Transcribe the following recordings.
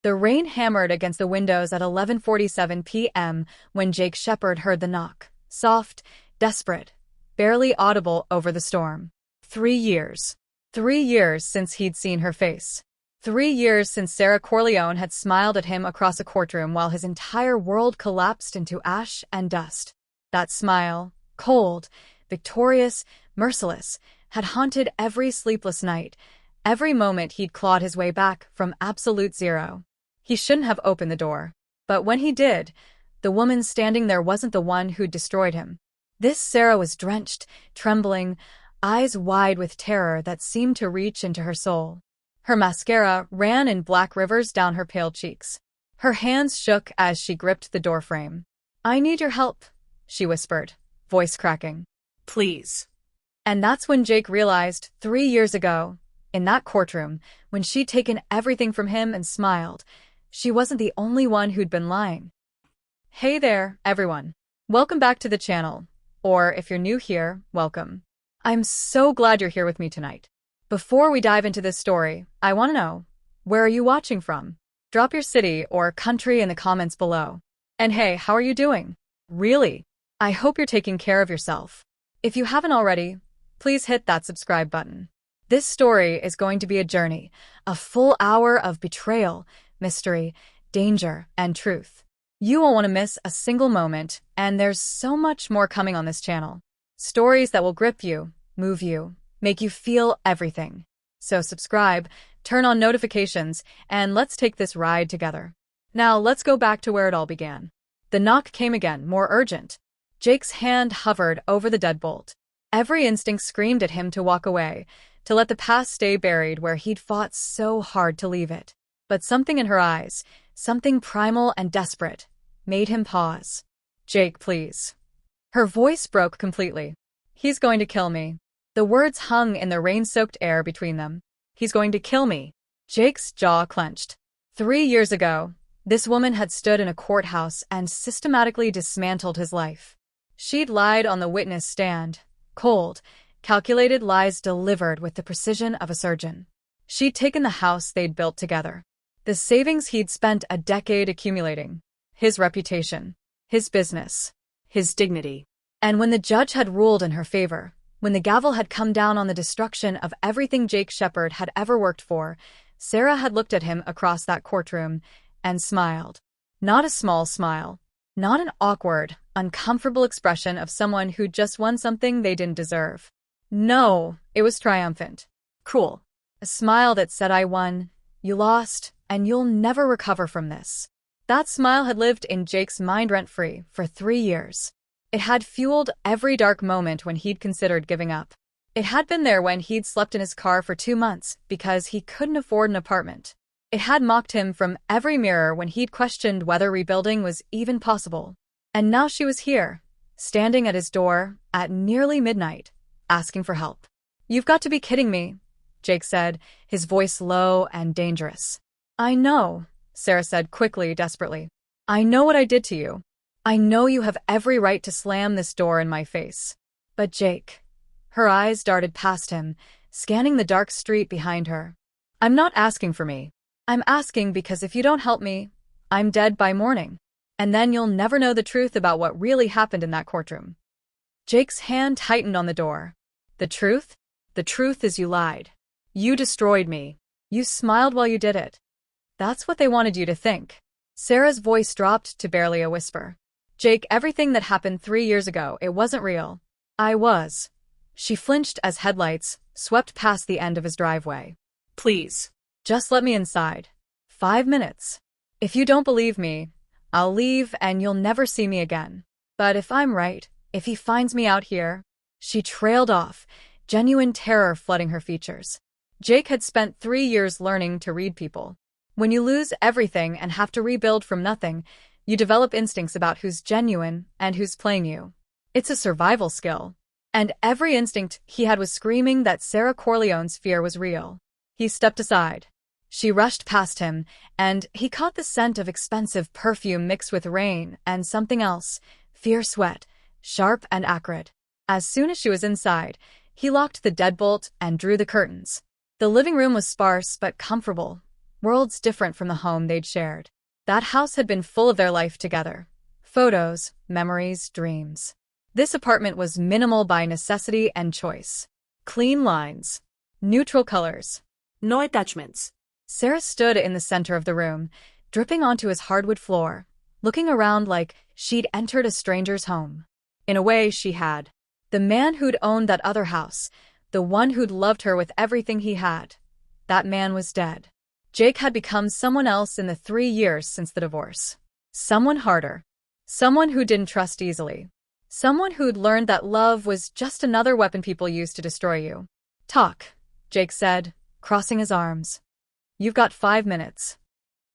The rain hammered against the windows at 11:47 p.m. when Jake Shepherd heard the knock. Soft, desperate, barely audible over the storm. 3 years. 3 years since he'd seen her face. 3 years since Sarah Corleone had smiled at him across a courtroom while his entire world collapsed into ash and dust. That smile, cold, victorious, merciless, had haunted every sleepless night, every moment he'd clawed his way back from absolute zero. He shouldn't have opened the door. But when he did, the woman standing there wasn't the one who'd destroyed him. This Sarah was drenched, trembling, eyes wide with terror that seemed to reach into her soul. Her mascara ran in black rivers down her pale cheeks. Her hands shook as she gripped the doorframe. "I need your help," she whispered, voice cracking. "Please." And that's when Jake realized, 3 years ago, in that courtroom, when she'd taken everything from him and smiled, she wasn't the only one who'd been lying. Hey there, everyone. Welcome back to the channel. Or if you're new here, welcome. I'm so glad you're here with me tonight. Before we dive into this story, I want to know, where are you watching from? Drop your city or country in the comments below. And hey, how are you doing? Really? I hope you're taking care of yourself. If you haven't already, please hit that subscribe button. This story is going to be a journey, a full hour of betrayal, mystery, danger, and truth. You won't want to miss a single moment, and there's so much more coming on this channel. Stories that will grip you, move you, make you feel everything. So subscribe, turn on notifications, and let's take this ride together. Now let's go back to where it all began. The knock came again, more urgent. Jake's hand hovered over the deadbolt. Every instinct screamed at him to walk away, to let the past stay buried where he'd fought so hard to leave it. But something in her eyes, something primal and desperate, made him pause. "Jake, please." Her voice broke completely. "He's going to kill me." The words hung in the rain-soaked air between them. "He's going to kill me." Jake's jaw clenched. 3 years ago, this woman had stood in a courthouse and systematically dismantled his life. She'd lied on the witness stand, cold, calculated lies delivered with the precision of a surgeon. She'd taken the house they'd built together, the savings he'd spent a decade accumulating, his reputation, his business, his dignity. And when the judge had ruled in her favor, when the gavel had come down on the destruction of everything Jake Shepherd had ever worked for, Sarah had looked at him across that courtroom and smiled. Not a small smile, not an awkward, uncomfortable expression of someone who'd just won something they didn't deserve. No, it was triumphant, cruel. A smile that said, "I won, you lost, and you'll never recover from this." That smile had lived in Jake's mind rent-free for 3 years. It had fueled every dark moment when he'd considered giving up. It had been there when he'd slept in his car for 2 months because he couldn't afford an apartment. It had mocked him from every mirror when he'd questioned whether rebuilding was even possible. And now she was here, standing at his door at nearly midnight, asking for help. "You've got to be kidding me," Jake said, his voice low and dangerous. "I know," Sarah said quickly, desperately. "I know what I did to you. I know you have every right to slam this door in my face. But Jake..." Her eyes darted past him, scanning the dark street behind her. "I'm not asking for me. I'm asking because if you don't help me, I'm dead by morning. And then you'll never know the truth about what really happened in that courtroom." Jake's hand tightened on the door. "The truth? The truth is you lied. You destroyed me. You smiled while you did it. That's what they wanted you to think." Sarah's voice dropped to barely a whisper. "Jake, everything that happened 3 years ago, it wasn't real. I was." She flinched as headlights swept past the end of his driveway. "Please, just let me inside. 5 minutes. If you don't believe me, I'll leave and you'll never see me again. But if I'm right, if he finds me out here..." She trailed off, genuine terror flooding her features. Jake had spent 3 years learning to read people. When you lose everything and have to rebuild from nothing, you develop instincts about who's genuine and who's playing you. It's a survival skill. And every instinct he had was screaming that Sarah Corleone's fear was real. He stepped aside. She rushed past him, and he caught the scent of expensive perfume mixed with rain and something else, fierce sweat, sharp and acrid. As soon as she was inside, he locked the deadbolt and drew the curtains. The living room was sparse but comfortable. worlds different from the home they'd shared. That house had been full of their life together. Photos, memories, dreams. This apartment was minimal by necessity and choice. Clean lines. Neutral colors. No attachments. Sarah stood in the center of the room, dripping onto his hardwood floor, looking around like she'd entered a stranger's home. In a way, she had. The man who'd owned that other house, the one who'd loved her with everything he had. That man was dead. Jake had become someone else in the 3 years since the divorce. Someone harder. Someone who didn't trust easily. Someone who'd learned that love was just another weapon people use to destroy you. Talk, Jake said, crossing his arms. You've got 5 minutes.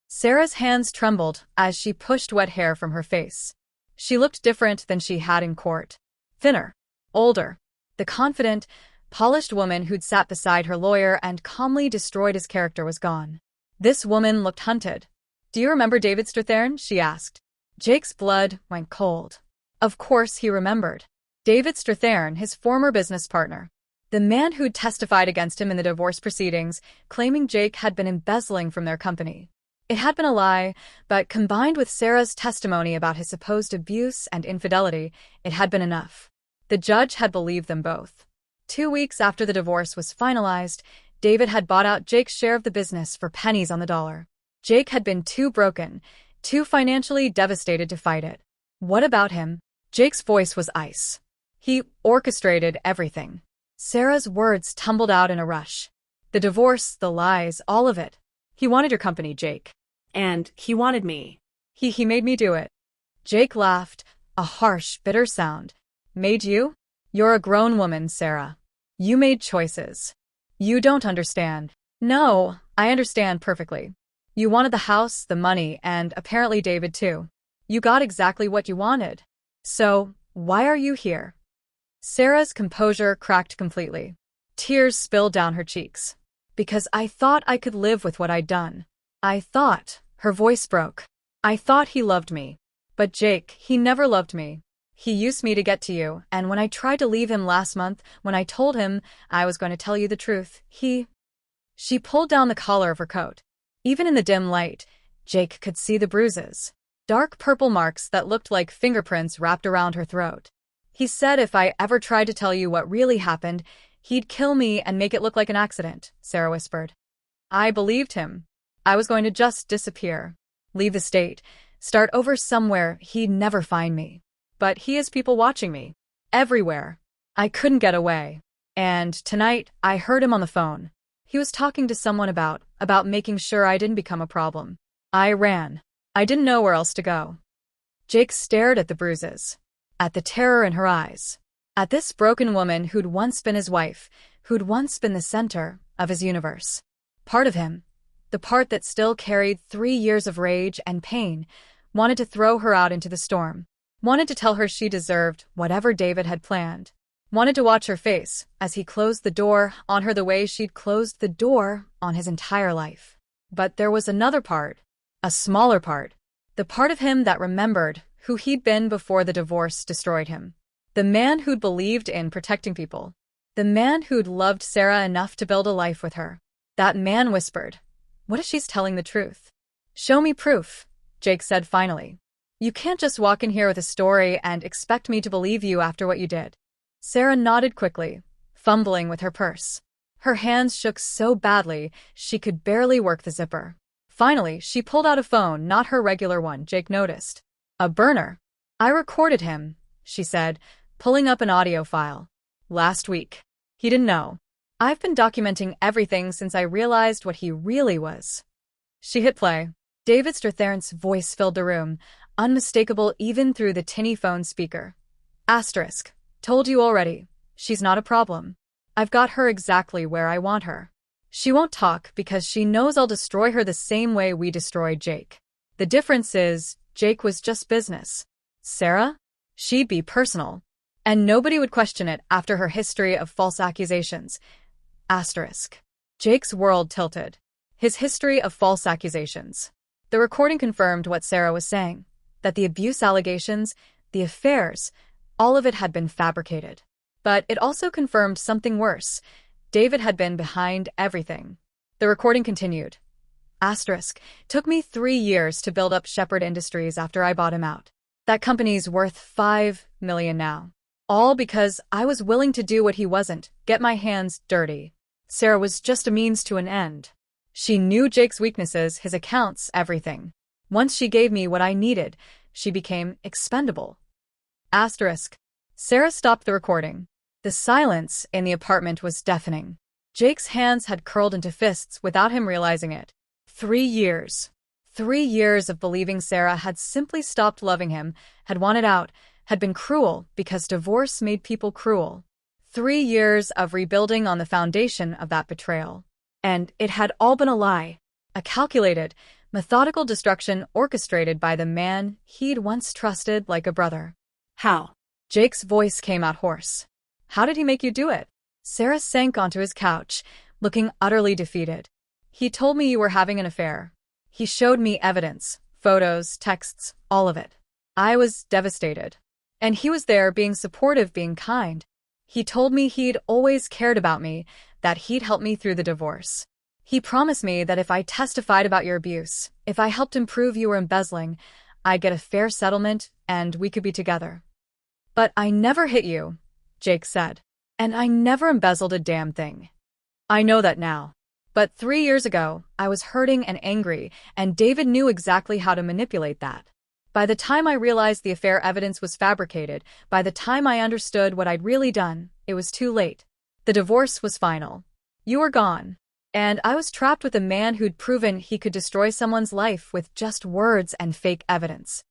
Sarah's hands trembled as she pushed wet hair from her face. She looked different than she had in court. Thinner. Older. The confident, polished woman who'd sat beside her lawyer and calmly destroyed his character was gone. This woman looked hunted. Do you remember David Strathairn? She asked. Jake's blood went cold. Of course he remembered. David Strathairn, his former business partner. The man who'd testified against him in the divorce proceedings, claiming Jake had been embezzling from their company. It had been a lie, but combined with Sarah's testimony about his supposed abuse and infidelity, it had been enough. The judge had believed them both. 2 weeks after the divorce was finalized, David had bought out Jake's share of the business for pennies on the dollar. Jake had been too broken, too financially devastated to fight it. What about him? Jake's voice was ice. He orchestrated everything. Sarah's words tumbled out in a rush. The divorce, the lies, all of it. He wanted your company, Jake. And he wanted me. He made me do it. Jake laughed, a harsh, bitter sound. Made you? You're a grown woman, Sarah. You made choices. You don't understand. No, I understand perfectly. You wanted the house, the money, and apparently David too. You got exactly what you wanted. So, why are you here? Sarah's composure cracked completely. Tears spilled down her cheeks. Because I thought I could live with what I'd done. I thought, her voice broke. I thought he loved me. But Jake, he never loved me. He used me to get to you, and when I tried to leave him last month, when I told him I was going to tell you the truth, She pulled down the collar of her coat. Even in the dim light, Jake could see the bruises. Dark purple marks that looked like fingerprints wrapped around her throat. He said if I ever tried to tell you what really happened, he'd kill me and make it look like an accident, Sarah whispered. I believed him. I was going to just disappear. Leave the state. Start over somewhere he'd never find me. But he has people watching me. Everywhere. I couldn't get away. And tonight, I heard him on the phone. He was talking to someone about making sure I didn't become a problem. I ran. I didn't know where else to go. Jake stared at the bruises. At the terror in her eyes. At this broken woman who'd once been his wife, who'd once been the center of his universe. Part of him, the part that still carried 3 years of rage and pain, wanted to throw her out into the storm. Wanted to tell her she deserved whatever David had planned. Wanted to watch her face as he closed the door on her the way she'd closed the door on his entire life. But there was another part, a smaller part, the part of him that remembered who he'd been before the divorce destroyed him. The man who'd believed in protecting people. The man who'd loved Sarah enough to build a life with her. That man whispered, "What if she's telling the truth?" "Show me proof," Jake said finally. "You can't just walk in here with a story and expect me to believe you after what you did." Sarah nodded quickly, fumbling with her purse. Her hands shook so badly she could barely work the zipper. Finally, she pulled out a phone, not her regular one, Jake noticed. A burner. "I recorded him," she said, pulling up an audio file. "Last week. He didn't know. I've been documenting everything since I realized what he really was." She hit play. David Strathairn's voice filled the room, unmistakable even through the tinny phone speaker. Asterisk. "Told you already. She's not a problem. I've got her exactly where I want her. She won't talk because she knows I'll destroy her the same way we destroyed Jake. The difference is, Jake was just business. Sarah? She'd be personal. And nobody would question it after her history of false accusations. Asterisk. Jake's world tilted. His history of false accusations. The recording confirmed what Sarah was saying, that the abuse allegations, the affairs, all of it had been fabricated. But it also confirmed something worse. David had been behind everything. The recording continued. Asterisk. Took me 3 years to build up Shepherd Industries after I bought him out. That company's worth $5 million now. All because I was willing to do what he wasn't, get my hands dirty. Sarah was just a means to an end. She knew Jake's weaknesses, his accounts, everything. Once she gave me what I needed, she became expendable. Asterisk. Sarah stopped the recording. The silence in the apartment was deafening. Jake's hands had curled into fists without him realizing it. 3 years. 3 years of believing Sarah had simply stopped loving him, had wanted out, had been cruel because divorce made people cruel. 3 years of rebuilding on the foundation of that betrayal. And it had all been a lie. A calculated, methodical destruction orchestrated by the man he'd once trusted like a brother. How? Jake's voice came out hoarse. How did he make you do it? Sarah sank onto his couch, looking utterly defeated. He told me you were having an affair. He showed me evidence, photos, texts, all of it. I was devastated. And he was there being supportive, being kind. He told me he'd always cared about me, that he'd help me through the divorce. He promised me that if I testified about your abuse, if I helped him prove you were embezzling, I'd get a fair settlement and we could be together. But I never hit you, Jake said. And I never embezzled a damn thing. I know that now. But 3 years ago, I was hurting and angry, and David knew exactly how to manipulate that. By the time I realized the affair evidence was fabricated, by the time I understood what I'd really done, it was too late. The divorce was final. You were gone. And I was trapped with a man who'd proven he could destroy someone's life with just words and fake evidence.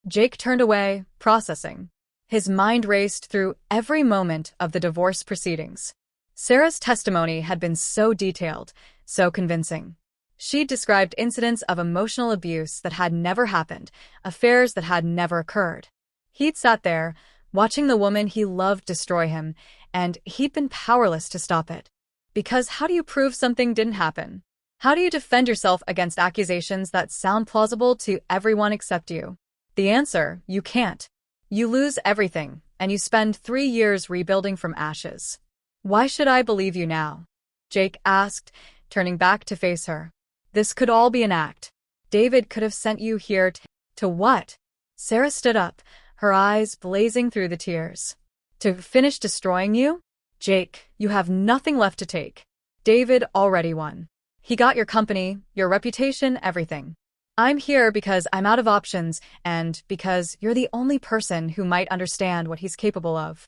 Jake turned away, processing. His mind raced through every moment of the divorce proceedings. Sarah's testimony had been so detailed, so convincing. She described incidents of emotional abuse that had never happened, affairs that had never occurred. He'd sat there, watching the woman he loved destroy him, and he'd been powerless to stop it. Because how do you prove something didn't happen? How do you defend yourself against accusations that sound plausible to everyone except you? The answer, you can't. You lose everything, and you spend 3 years rebuilding from ashes. Why should I believe you now? Jake asked, turning back to face her. This could all be an act. David could have sent you here to what? Sarah stood up, her eyes blazing through the tears. To finish destroying you? Jake, you have nothing left to take. David already won. He got your company, your reputation, everything. I'm here because I'm out of options and because you're the only person who might understand what he's capable of.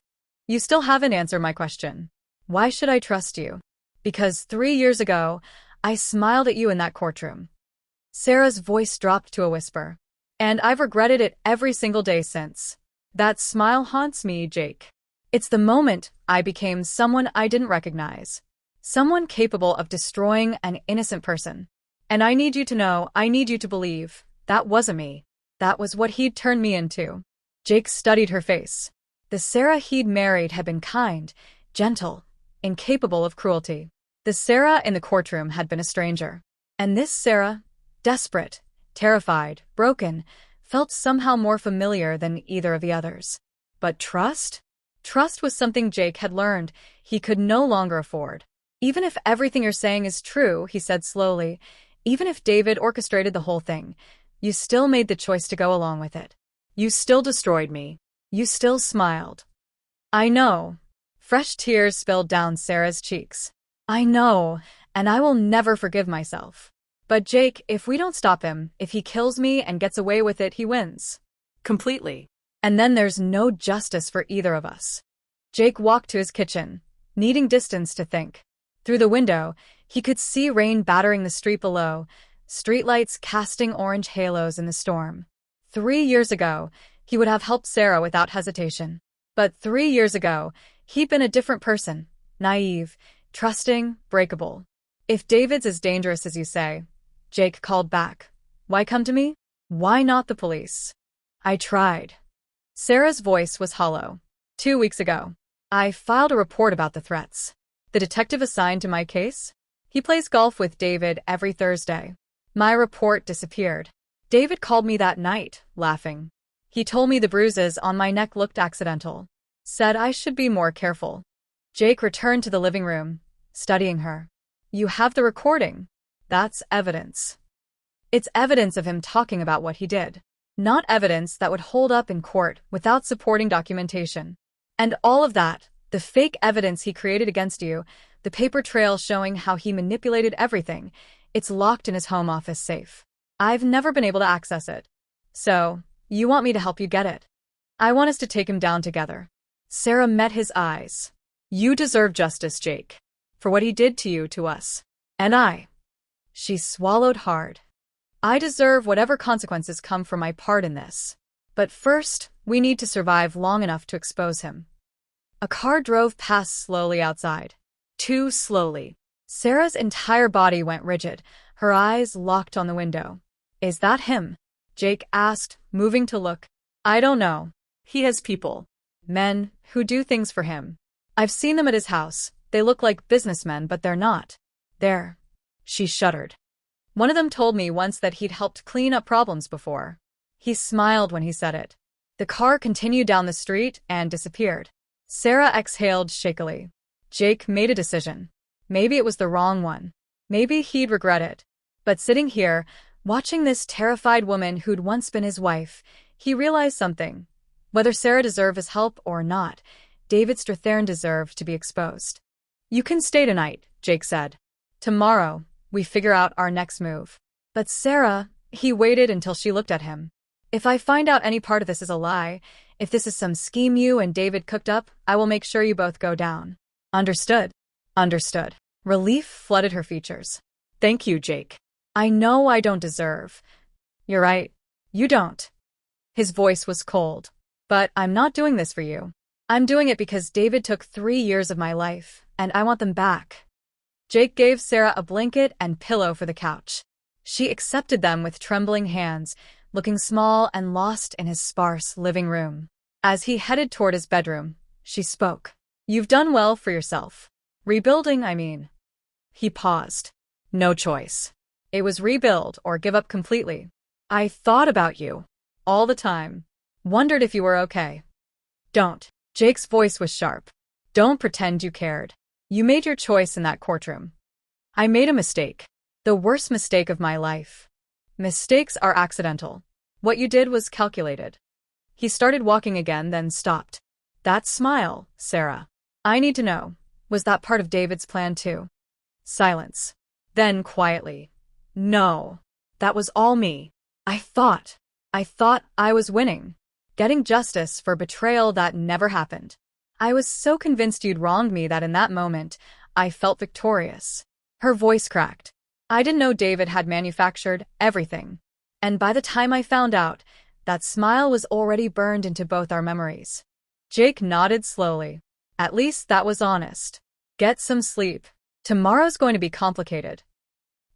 You still haven't answered my question. Why should I trust you? Because 3 years ago, I smiled at you in that courtroom. Sarah's voice dropped to a whisper. And I've regretted it every single day since. That smile haunts me, Jake. It's the moment I became someone I didn't recognize. Someone capable of destroying an innocent person. And I need you to know, I need you to believe, that wasn't me. That was what he'd turned me into. Jake studied her face. The Sarah he'd married had been kind, gentle, incapable of cruelty. The Sarah in the courtroom had been a stranger. And this Sarah, desperate, terrified, broken, felt somehow more familiar than either of the others. But trust? Trust was something Jake had learned he could no longer afford. Even if everything you're saying is true, he said slowly, even if David orchestrated the whole thing, you still made the choice to go along with it. You still destroyed me. You still smiled. I know. Fresh tears spilled down Sarah's cheeks. I know, and I will never forgive myself. But Jake, if we don't stop him, if he kills me and gets away with it, he wins. Completely. And then there's no justice for either of us. Jake walked to his kitchen, needing distance to think. Through the window, he could see rain battering the street below, streetlights casting orange halos in the storm. 3 years ago, he would have helped Sarah without hesitation. But 3 years ago, he'd been a different person, naive, trusting, breakable. If David's as dangerous as you say, Jake called back. Why come to me? Why not the police? I tried. Sarah's voice was hollow. 2 weeks ago, I filed a report about the threats. The detective assigned to my case? He plays golf with David every Thursday. My report disappeared. David called me that night, laughing. He told me the bruises on my neck looked accidental. Said I should be more careful. Jake returned to the living room, studying her. You have the recording. That's evidence. It's evidence of him talking about what he did. Not evidence that would hold up in court without supporting documentation. And all of that, the fake evidence he created against you, the paper trail showing how he manipulated everything, it's locked in his home office safe. I've never been able to access it. So, you want me to help you get it? I want us to take him down together. Sarah met his eyes. You deserve justice, Jake. For what he did to you, to us. And I. She swallowed hard. I deserve whatever consequences come from my part in this. But first, we need to survive long enough to expose him. A car drove past slowly outside. Too slowly. Sarah's entire body went rigid, her eyes locked on the window. Is that him? Jake asked, moving to look. I don't know. He has people. Men, who do things for him. I've seen them at his house. They look like businessmen, but they're not. They're. She shuddered. One of them told me once that he'd helped clean up problems before. He smiled when he said it. The car continued down the street and disappeared. Sarah exhaled shakily. Jake made a decision. Maybe it was the wrong one. Maybe he'd regret it. But sitting here, watching this terrified woman who'd once been his wife, he realized something. Whether Sarah deserved his help or not, David Strathairn deserved to be exposed. You can stay tonight, Jake said. Tomorrow, we figure out our next move. But Sarah, he waited until she looked at him. If I find out any part of this is a lie, if this is some scheme you and David cooked up, I will make sure you both go down. Understood. Understood. Relief flooded her features. Thank you, Jake. I know I don't deserve. You're right. You don't. His voice was cold. But I'm not doing this for you. I'm doing it because David took 3 years of my life, and I want them back. Jake gave Sarah a blanket and pillow for the couch. She accepted them with trembling hands, looking small and lost in his sparse living room. As he headed toward his bedroom, she spoke. You've done well for yourself. Rebuilding, I mean. He paused. No choice. It was rebuild or give up completely. I thought about you. All the time. Wondered if you were okay. Don't. Jake's voice was sharp. Don't pretend you cared. You made your choice in that courtroom. I made a mistake. The worst mistake of my life. Mistakes are accidental. What you did was calculated. He started walking again, then stopped. That smile, Sarah. I need to know. Was that part of David's plan too? Silence. Then quietly. No. That was all me. I thought I was winning. Getting justice for betrayal that never happened. I was so convinced you'd wronged me that in that moment, I felt victorious. Her voice cracked. I didn't know David had manufactured everything. And by the time I found out, that smile was already burned into both our memories. Jake nodded slowly. At least that was honest. Get some sleep. Tomorrow's going to be complicated.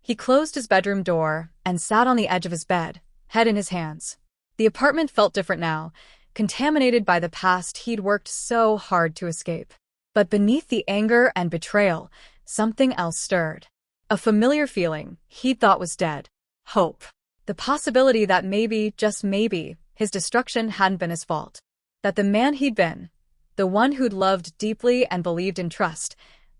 He closed his bedroom door and sat on the edge of his bed, head in his hands. The apartment felt different now, contaminated by the past he'd worked so hard to escape. But beneath the anger and betrayal, something else stirred. A familiar feeling he'd thought was dead. Hope. The possibility that maybe, just maybe, his destruction hadn't been his fault. That the man he'd been, the one who'd loved deeply and believed in trust,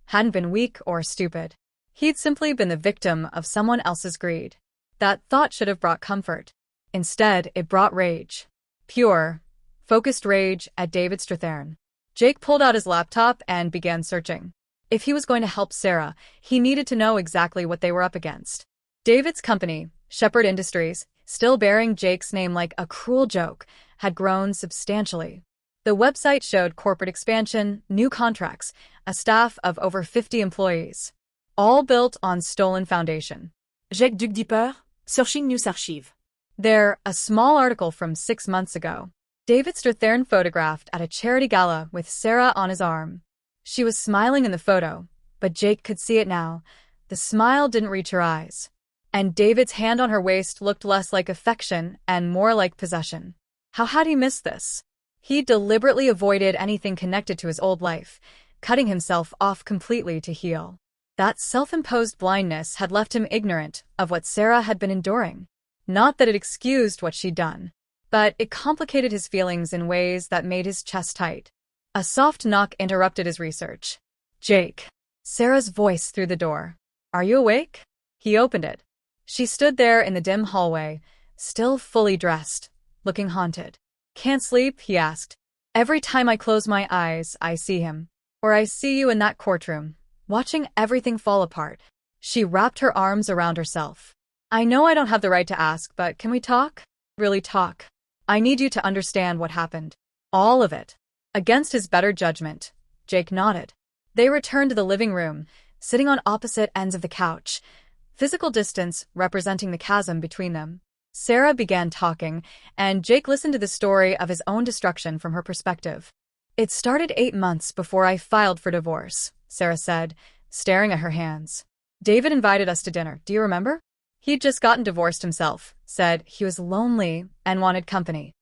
hadn't been weak or stupid. He'd simply been the victim of someone else's greed. That thought should have brought comfort. Instead, it brought rage. Pure, focused rage at David Strathairn. Jake pulled out his laptop and began searching. If he was going to help Sarah, he needed to know exactly what they were up against. David's company, Shepherd Industries, still bearing Jake's name like a cruel joke, had grown substantially. The website showed corporate expansion, new contracts, a staff of over 50 employees. All built on stolen foundation. Jake Duc Dipper, searching news archive. There, a small article from 6 months ago. David Strathairn photographed at a charity gala with Sarah on his arm. She was smiling in the photo, but Jake could see it now. The smile didn't reach her eyes. And David's hand on her waist looked less like affection and more like possession. How had he missed this? He deliberately avoided anything connected to his old life, cutting himself off completely to heal. That self-imposed blindness had left him ignorant of what Sarah had been enduring. Not that it excused what she'd done, but it complicated his feelings in ways that made his chest tight. A soft knock interrupted his research. Jake. Sarah's voice through the door. Are you awake? He opened it. She stood there in the dim hallway, still fully dressed, looking haunted. "Can't sleep?" he asked. "Every time I close my eyes, I see him. Or I see you in that courtroom, watching everything fall apart." She wrapped her arms around herself. "I know I don't have the right to ask, but can we talk? Really talk? I need you to understand what happened. All of it." Against his better judgment, Jake nodded. They returned to the living room, sitting on opposite ends of the couch, physical distance representing the chasm between them. Sarah began talking, and Jake listened to the story of his own destruction from her perspective. "It started 8 months before I filed for divorce," Sarah said, staring at her hands. "David invited us to dinner, do you remember? He'd just gotten divorced himself, said he was lonely and wanted company."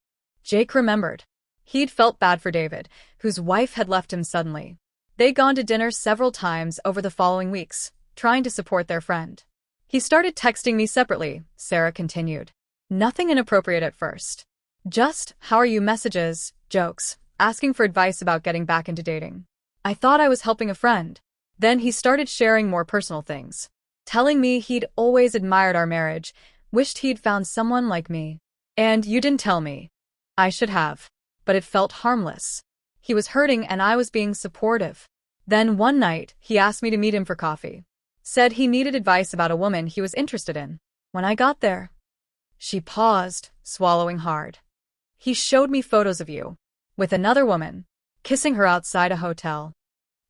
Jake remembered. He'd felt bad for David, whose wife had left him suddenly. They'd gone to dinner several times over the following weeks, trying to support their friend. "He started texting me separately," Sarah continued. "Nothing inappropriate at first. Just, 'how are you' messages, jokes, asking for advice about getting back into dating. I thought I was helping a friend. Then he started sharing more personal things, telling me he'd always admired our marriage, wished he'd found someone like me. And you didn't tell me. I should have. But it felt harmless. He was hurting and I was being supportive. Then one night, he asked me to meet him for coffee. Said he needed advice about a woman he was interested in. When I got there..." She paused, swallowing hard. "He showed me photos of you, with another woman, kissing her outside a hotel."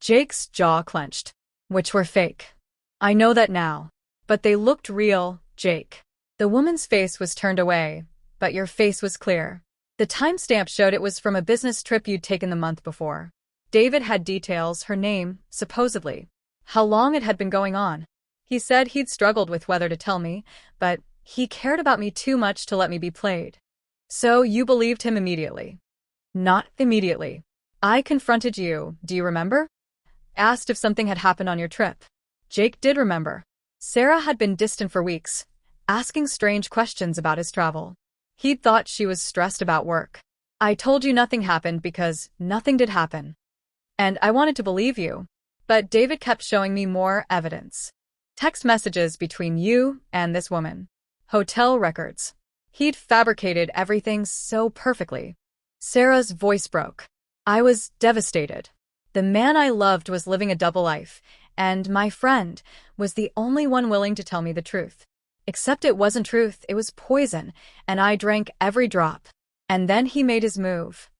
Jake's jaw clenched. "Which were fake. I know that now. But they looked real, Jake. The woman's face was turned away, but your face was clear. The timestamp showed it was from a business trip you'd taken the month before. David had details, her name, supposedly. How long it had been going on. He said he'd struggled with whether to tell me, but he cared about me too much to let me be played." "So you believed him immediately?" "Not immediately. I confronted you, do you remember? Asked if something had happened on your trip." Jake did remember. Sarah had been distant for weeks, asking strange questions about his travel. He'd thought she was stressed about work. "I told you nothing happened because nothing did happen. And I wanted to believe you. But David kept showing me more evidence. Text messages between you and this woman. Hotel records. He'd fabricated everything so perfectly." Sarah's voice broke. "I was devastated. The man I loved was living a double life, and my friend was the only one willing to tell me the truth. Except it wasn't truth, it was poison, and I drank every drop. And then he made his move.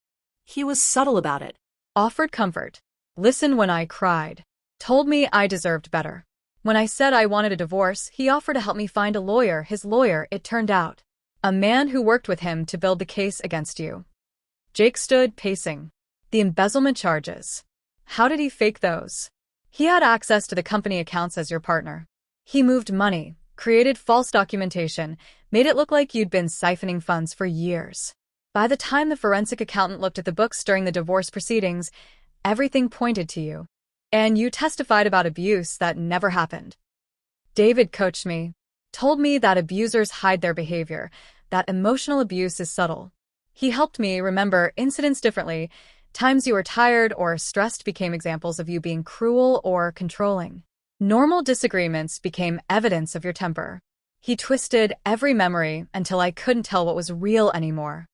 He was subtle about it. Offered comfort. Listened when I cried. Told me I deserved better. When I said I wanted a divorce, he offered to help me find a lawyer, his lawyer, it turned out. A man who worked with him to build the case against you." Jake stood, pacing. "The embezzlement charges. How did he fake those? He had access to the company accounts as your partner. He moved money, created false documentation, made it look like you'd been siphoning funds for years. By the time the forensic accountant looked at the books during the divorce proceedings, everything pointed to you. And you testified about abuse that never happened. David coached me, told me that abusers hide their behavior, that emotional abuse is subtle. He helped me remember incidents differently. Times you were tired or stressed became examples of you being cruel or controlling. Normal disagreements became evidence of your temper. He twisted every memory until I couldn't tell what was real anymore."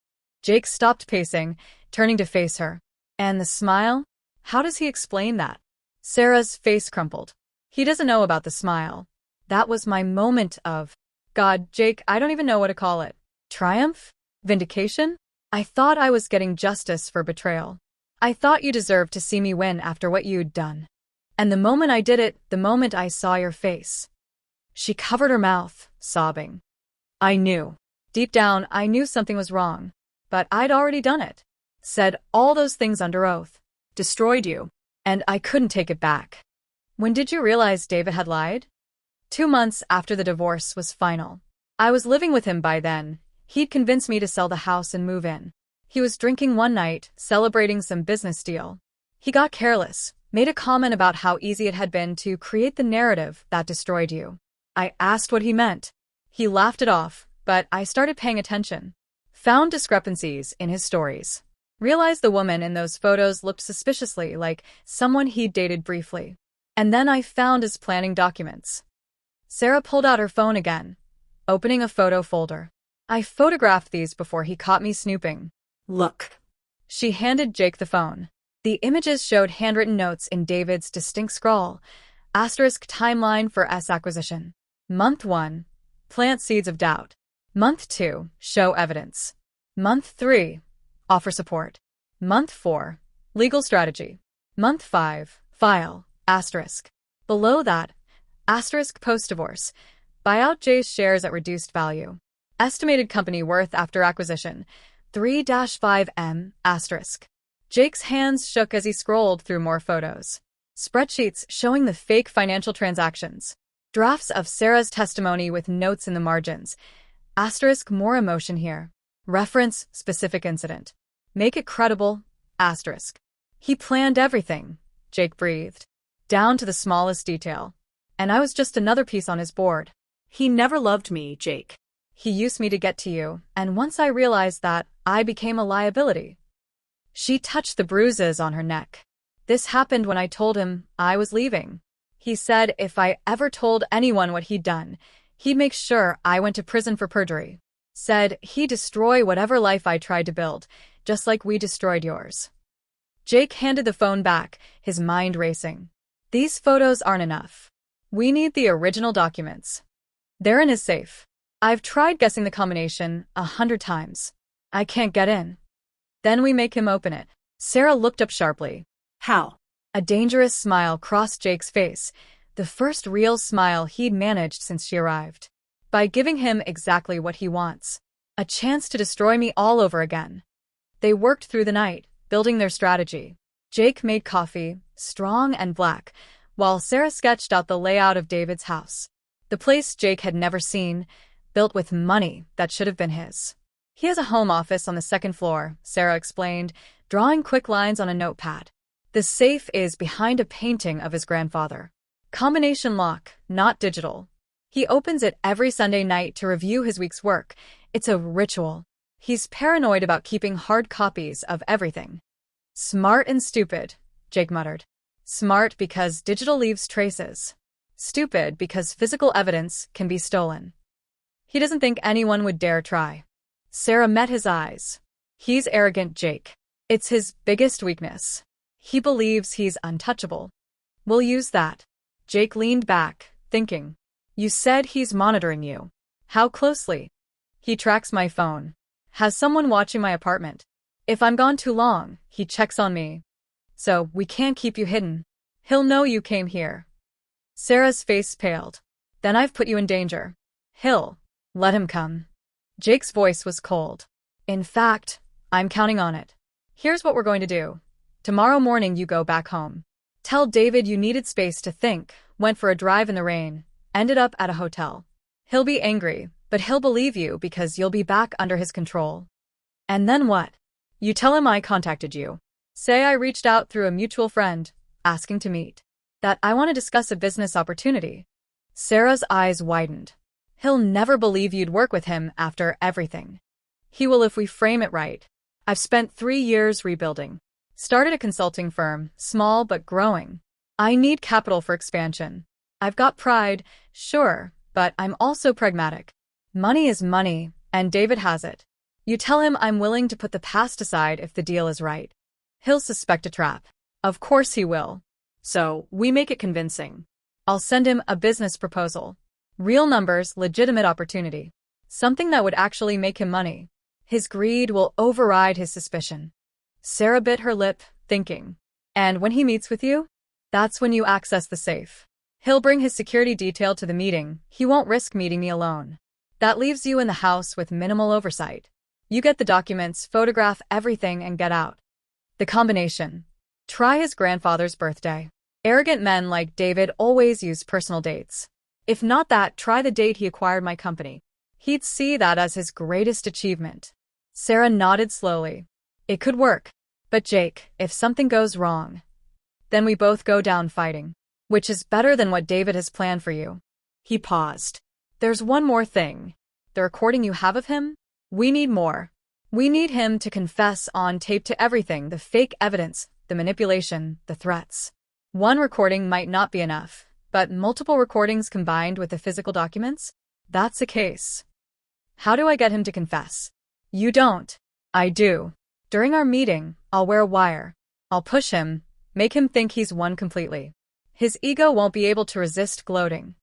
Jake stopped pacing, turning to face her. "And the smile? How does he explain that?" Sarah's face crumpled. "He doesn't know about the smile. That was my moment of, God, Jake, I don't even know what to call it. Triumph? Vindication? I thought I was getting justice for betrayal. I thought you deserved to see me win after what you'd done. And the moment I did it, the moment I saw your face." She covered her mouth, sobbing. "I knew. Deep down, I knew something was wrong. But I'd already done it. Said all those things under oath. Destroyed you. And I couldn't take it back." "When did you realize David had lied?" 2 months after the divorce was final. I was living with him by then. He'd convinced me to sell the house and move in. He was drinking one night, celebrating some business deal. He got careless, made a comment about how easy it had been to create the narrative that destroyed you. I asked what he meant. He laughed it off, but I started paying attention. Found discrepancies in his stories. Realized the woman in those photos looked suspiciously like someone he'd dated briefly. And then I found his planning documents." Sarah pulled out her phone again, opening a photo folder. I photographed these before he caught me snooping. Look. She handed Jake the phone. The images showed handwritten notes in David's distinct scrawl. Asterisk timeline for S acquisition. Month 1. Plant seeds of doubt. Month 2. Show evidence. Month 3. Offer support. Month 4. Legal strategy. Month 5. File. Asterisk. Below that, asterisk post-divorce. Buy out Jay's shares at reduced value. Estimated company worth after acquisition. 3-5M, asterisk. Jake's hands shook as he scrolled through more photos. Spreadsheets showing the fake financial transactions. Drafts of Sarah's testimony with notes in the margins. Asterisk more emotion here. Reference specific incident. Make it credible. Asterisk. He planned everything, Jake breathed. Down to the smallest detail. And I was just another piece on his board. He never loved me, Jake. He used me to get to you, and once I realized that, I became a liability. She touched the bruises on her neck. This happened when I told him I was leaving. He said if I ever told anyone what he'd done, he'd make sure I went to prison for perjury. Said he'd destroy whatever life I tried to build, just like we destroyed yours. Jake handed the phone back, his mind racing. These photos aren't enough. We need the original documents. They're in his safe. I've tried guessing the combination 100 times. I can't get in. Then we make him open it. Sarah looked up sharply. How? A dangerous smile crossed Jake's face, the first real smile he'd managed since she arrived. By giving him exactly what he wants. A chance to destroy me all over again. They worked through the night, building their strategy. Jake made coffee, strong and black, while Sarah sketched out the layout of David's house. The place Jake had never seen, built with money that should have been his. He has a home office on the second floor, Sarah explained, drawing quick lines on a notepad. The safe is behind a painting of his grandfather. Combination lock, not digital. He opens it every Sunday night to review his week's work. It's a ritual. He's paranoid about keeping hard copies of everything. Smart and stupid, Jake muttered. Smart because digital leaves traces. Stupid because physical evidence can be stolen. He doesn't think anyone would dare try. Sarah met his eyes. He's arrogant, Jake. It's his biggest weakness. He believes he's untouchable. We'll use that. Jake leaned back, thinking. You said he's monitoring you. How closely? He tracks my phone. Has someone watching my apartment. If I'm gone too long, he checks on me. So we can't keep you hidden. He'll know you came here. Sarah's face paled. Then I've put you in danger. He'll let him come. Jake's voice was cold. In fact, I'm counting on it. Here's what we're going to do. Tomorrow morning you go back home. Tell David you needed space to think, went for a drive in the rain, ended up at a hotel. He'll be angry, but he'll believe you because you'll be back under his control. And then what? You tell him I contacted you. Say I reached out through a mutual friend, asking to meet. That I want to discuss a business opportunity. Sarah's eyes widened. He'll never believe you'd work with him after everything. He will if we frame it right. I've spent 3 years rebuilding. Started a consulting firm, small but growing. I need capital for expansion. I've got pride, sure, but I'm also pragmatic. Money is money, and David has it. You tell him I'm willing to put the past aside if the deal is right. He'll suspect a trap. Of course he will. So, we make it convincing. I'll send him a business proposal. Real numbers, legitimate opportunity. Something that would actually make him money. His greed will override his suspicion. Sarah bit her lip, thinking. And when he meets with you? That's when you access the safe. He'll bring his security detail to the meeting. He won't risk meeting me alone. That leaves you in the house with minimal oversight. You get the documents, photograph everything, and get out. The combination. Try his grandfather's birthday. Arrogant men like David always use personal dates. If not that, try the date he acquired my company. He'd see that as his greatest achievement. Sarah nodded slowly. It could work. But Jake, if something goes wrong, then we both go down fighting. Which is better than what David has planned for you. He paused. There's one more thing. The recording you have of him? We need more. We need him to confess on tape to everything, the fake evidence, the manipulation, the threats. One recording might not be enough, but multiple recordings combined with the physical documents? That's the case. How do I get him to confess? You don't. I do. During our meeting, I'll wear a wire. I'll push him, make him think he's won completely. His ego won't be able to resist gloating.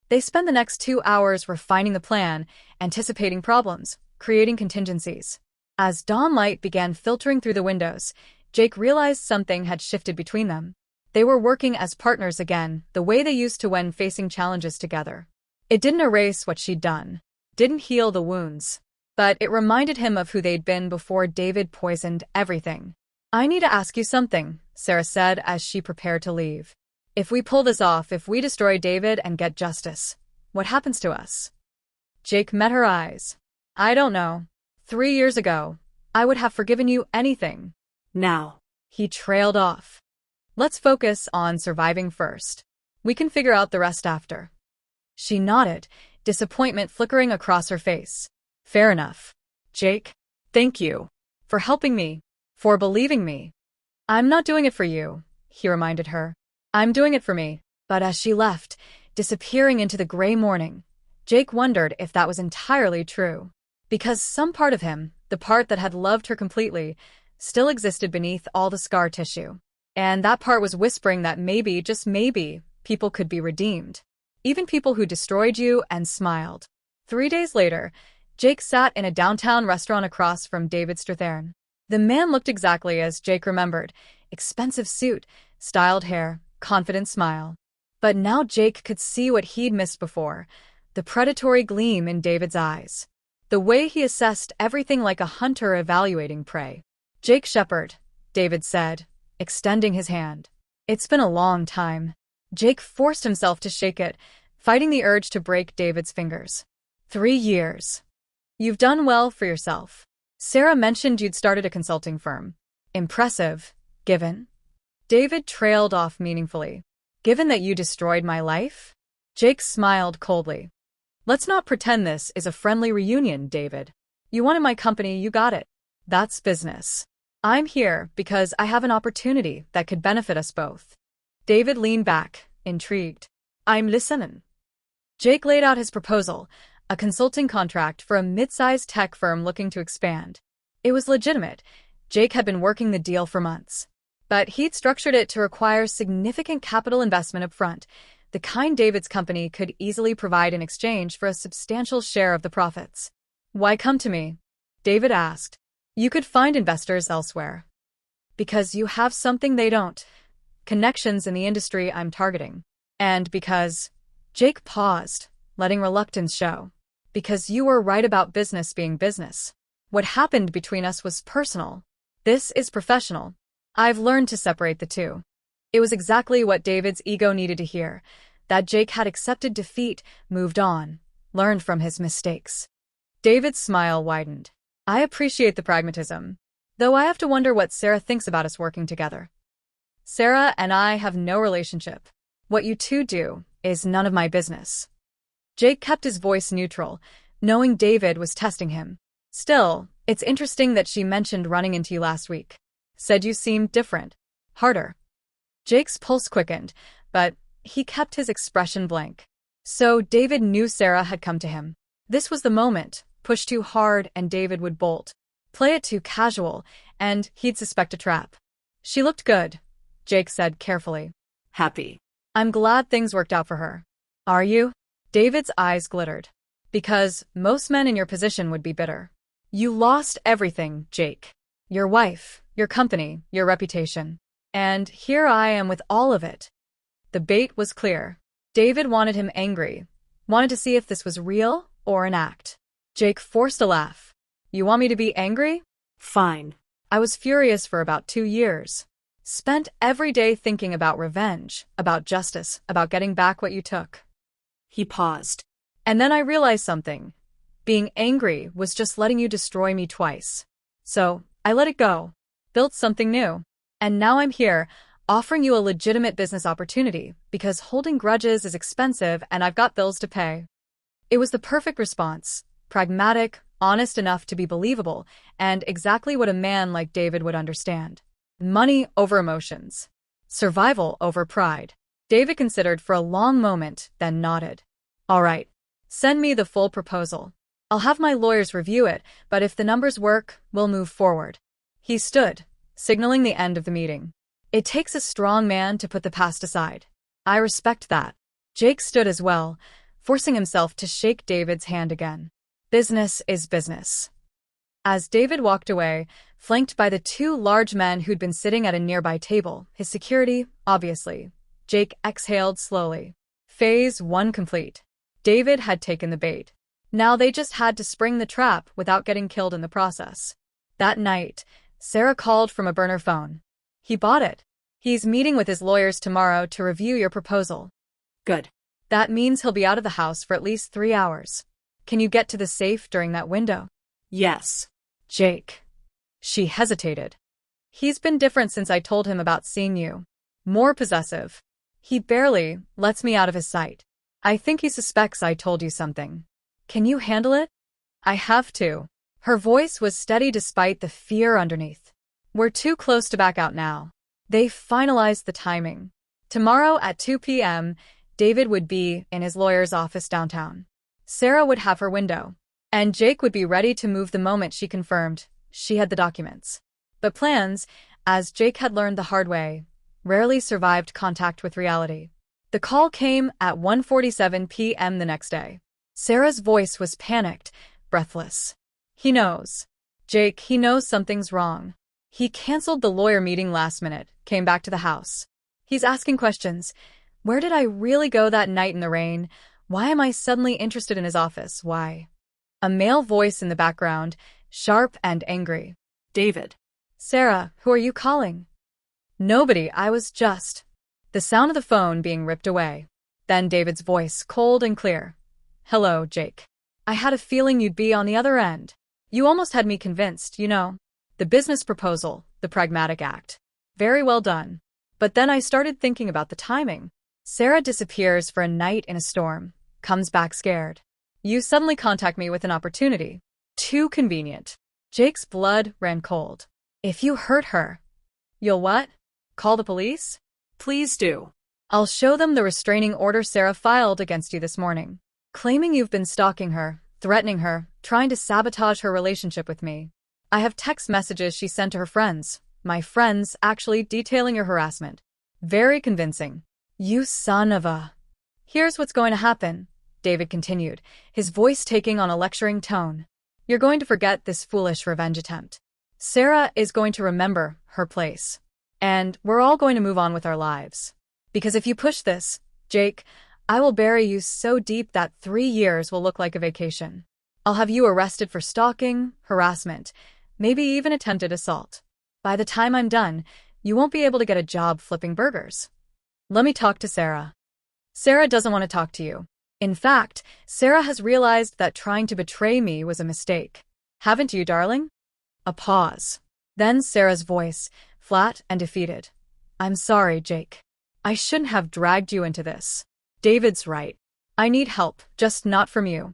They spend the next 2 hours refining the plan, anticipating problems, creating contingencies. As dawnlight began filtering through the windows, Jake realized something had shifted between them. They were working as partners again, the way they used to when facing challenges together. It didn't erase what she'd done, didn't heal the wounds, but it reminded him of who they'd been before David poisoned everything. I need to ask you something, Sarah said as she prepared to leave. If we pull this off, if we destroy David and get justice, what happens to us? Jake met her eyes. I don't know. 3 years ago, I would have forgiven you anything. Now. He trailed off. Let's focus on surviving first. We can figure out the rest after. She nodded, disappointment flickering across her face. Fair enough. Jake, thank you. For helping me. For believing me. I'm not doing it for you, he reminded her. I'm doing it for me. But as she left, disappearing into the gray morning, Jake wondered if that was entirely true. Because some part of him, the part that had loved her completely, still existed beneath all the scar tissue. And that part was whispering that maybe, just maybe, people could be redeemed. Even people who destroyed you and smiled. 3 days later, Jake sat in a downtown restaurant across from David Strathern. The man looked exactly as Jake remembered. Expensive suit, styled hair, confident smile. But now Jake could see what he'd missed before, the predatory gleam in David's eyes. The way he assessed everything like a hunter evaluating prey. Jake Shepard, David said, extending his hand. It's been a long time. Jake forced himself to shake it, fighting the urge to break David's fingers. 3 years. You've done well for yourself. Sarah mentioned you'd started a consulting firm. Impressive, given. David trailed off meaningfully. Given that you destroyed my life? Jake smiled coldly. Let's not pretend this is a friendly reunion, David. You wanted my company, you got it. That's business. I'm here because I have an opportunity that could benefit us both. David leaned back, intrigued. I'm listening. Jake laid out his proposal, a consulting contract for a mid-sized tech firm looking to expand. It was legitimate. Jake had been working the deal for months. But he'd structured it to require significant capital investment up front, the kind David's company could easily provide in exchange for a substantial share of the profits. Why come to me? David asked. You could find investors elsewhere. Because you have something they don't. Connections in the industry I'm targeting. And because... Jake paused, letting reluctance show. Because you were right about business being business. What happened between us was personal. This is professional. I've learned to separate the two. It was exactly what David's ego needed to hear, that Jake had accepted defeat, moved on, learned from his mistakes. David's smile widened. I appreciate the pragmatism, though I have to wonder what Sarah thinks about us working together. Sarah and I have no relationship. What you two do is none of my business. Jake kept his voice neutral, knowing David was testing him. Still, it's interesting that she mentioned running into you last week. Said you seemed different. Harder. Jake's pulse quickened, but he kept his expression blank. So David knew Sarah had come to him. This was the moment. Push too hard and David would bolt. Play it too casual, and he'd suspect a trap. She looked good, Jake said carefully. Happy. I'm glad things worked out for her. Are you? David's eyes glittered. Because most men in your position would be bitter. You lost everything, Jake. Your wife, your company, your reputation. And here I am with all of it. The bait was clear. David wanted him angry, wanted to see if this was real or an act. Jake forced a laugh. You want me to be angry? Fine. I was furious for about 2 years. Spent every day thinking about revenge, about justice, about getting back what you took. He paused. And then I realized something. Being angry was just letting you destroy me twice. So, I let it go. Built something new. And now I'm here, offering you a legitimate business opportunity, because holding grudges is expensive and I've got bills to pay. It was the perfect response. Pragmatic, honest enough to be believable, and exactly what a man like David would understand. Money over emotions. Survival over pride. David considered for a long moment, then nodded. All right. Send me the full proposal. I'll have my lawyers review it, but if the numbers work, we'll move forward. He stood, signaling the end of the meeting. It takes a strong man to put the past aside. I respect that. Jake stood as well, forcing himself to shake David's hand again. Business is business. As David walked away, flanked by the two large men who'd been sitting at a nearby table, his security, obviously, Jake exhaled slowly. Phase 1 complete. David had taken the bait. Now they just had to spring the trap without getting killed in the process. That night, Sarah called from a burner phone. He bought it. He's meeting with his lawyers tomorrow to review your proposal. Good. That means he'll be out of the house for at least 3 hours. Can you get to the safe during that window? Yes. Jake. She hesitated. He's been different since I told him about seeing you. More possessive. He barely lets me out of his sight. I think he suspects I told you something. Can you handle it? I have to. Her voice was steady despite the fear underneath. We're too close to back out now. They finalized the timing. Tomorrow at 2 p.m., David would be in his lawyer's office downtown. Sarah would have her window, and Jake would be ready to move the moment she confirmed she had the documents. But plans, as Jake had learned the hard way, rarely survived contact with reality. The call came at 1:47 p.m. the next day. Sarah's voice was panicked, breathless. He knows. Jake, he knows something's wrong. He canceled the lawyer meeting last minute, came back to the house. He's asking questions. Where did I really go that night in the rain? Why am I suddenly interested in his office? Why? A male voice in the background, sharp and angry. David. Sarah, who are you calling? Nobody, I was just. The sound of the phone being ripped away. Then David's voice, cold and clear. Hello, Jake. I had a feeling you'd be on the other end. You almost had me convinced, you know. The business proposal, the pragmatic act. Very well done. But then I started thinking about the timing. Sarah disappears for a night in a storm, comes back scared. You suddenly contact me with an opportunity. Too convenient. Jake's blood ran cold. If you hurt her, you'll what? Call the police? Please do. I'll show them the restraining order Sarah filed against you this morning, claiming you've been stalking her, threatening her, trying to sabotage her relationship with me. I have text messages she sent to her friends, my friends actually detailing your harassment. Very convincing. You son of a... Here's what's going to happen, David continued, his voice taking on a lecturing tone. You're going to forget this foolish revenge attempt. Sarah is going to remember her place. And we're all going to move on with our lives. Because if you push this, Jake, I will bury you so deep that 3 years will look like a vacation. I'll have you arrested for stalking, harassment, maybe even attempted assault. By the time I'm done, you won't be able to get a job flipping burgers. Let me talk to Sarah. Sarah doesn't want to talk to you. In fact, Sarah has realized that trying to betray me was a mistake. Haven't you, darling? A pause. Then Sarah's voice, flat and defeated. I'm sorry, Jake. I shouldn't have dragged you into this. David's right. I need help, just not from you.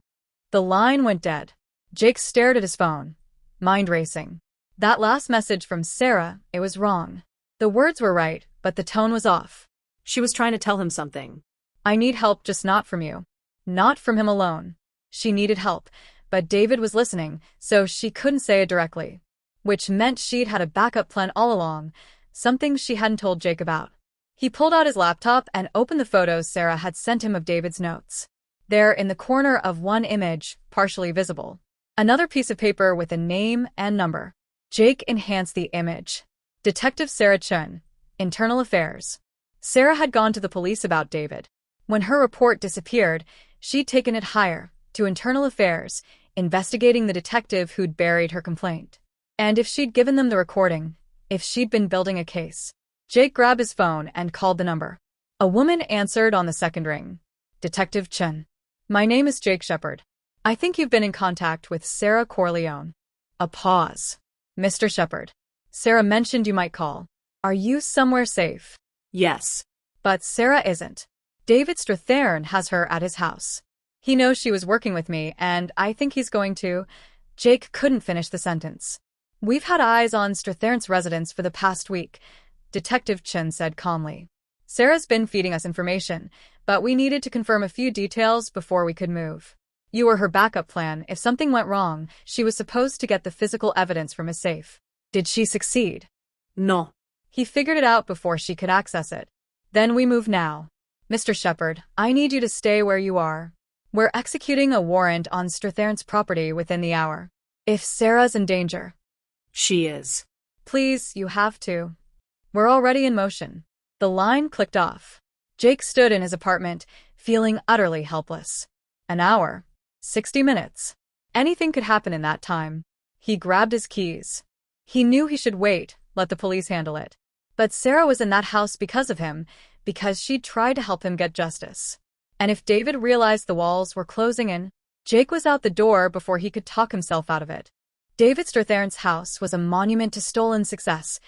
The line went dead. Jake stared at his phone, mind racing. That last message from Sarah, it was wrong. The words were right, but the tone was off. She was trying to tell him something. I need help, just not from you. Not from him alone. She needed help, but David was listening, so she couldn't say it directly. Which meant she'd had a backup plan all along, something she hadn't told Jake about. He pulled out his laptop and opened the photos Sarah had sent him of David's notes. There, in the corner of one image, partially visible, another piece of paper with a name and number. Jake enhanced the image. Detective Sarah Chun, Internal Affairs. Sarah had gone to the police about David. When her report disappeared, she'd taken it higher, to Internal Affairs, investigating the detective who'd buried her complaint. And if she'd given them the recording, if she'd been building a case. Jake grabbed his phone and called the number. A woman answered on the second ring. Detective Chun. My name is Jake Shepard. I think you've been in contact with Sarah Corleone. A pause. Mr. Shepard. Sarah mentioned you might call. Are you somewhere safe? Yes. But Sarah isn't. David Strathern has her at his house. He knows she was working with me, and I think he's going to... Jake couldn't finish the sentence. We've had eyes on Strathern's residence for the past week, Detective Chun said calmly. Sarah's been feeding us information, but we needed to confirm a few details before we could move. You were her backup plan. If something went wrong, she was supposed to get the physical evidence from his safe. Did she succeed? No. He figured it out before she could access it. Then we move now. Mr. Shepard, I need you to stay where you are. We're executing a warrant on Strathern's property within the hour. If Sarah's in danger. She is. Please, you have to. We're already in motion. The line clicked off. Jake stood in his apartment, feeling utterly helpless. An hour. 60 minutes. Anything could happen in that time. He grabbed his keys. He knew he should wait, let the police handle it. But Sarah was in that house because of him, because she'd tried to help him get justice. And if David realized the walls were closing in, Jake was out the door before he could talk himself out of it. David Strathern's house was a monument to stolen success.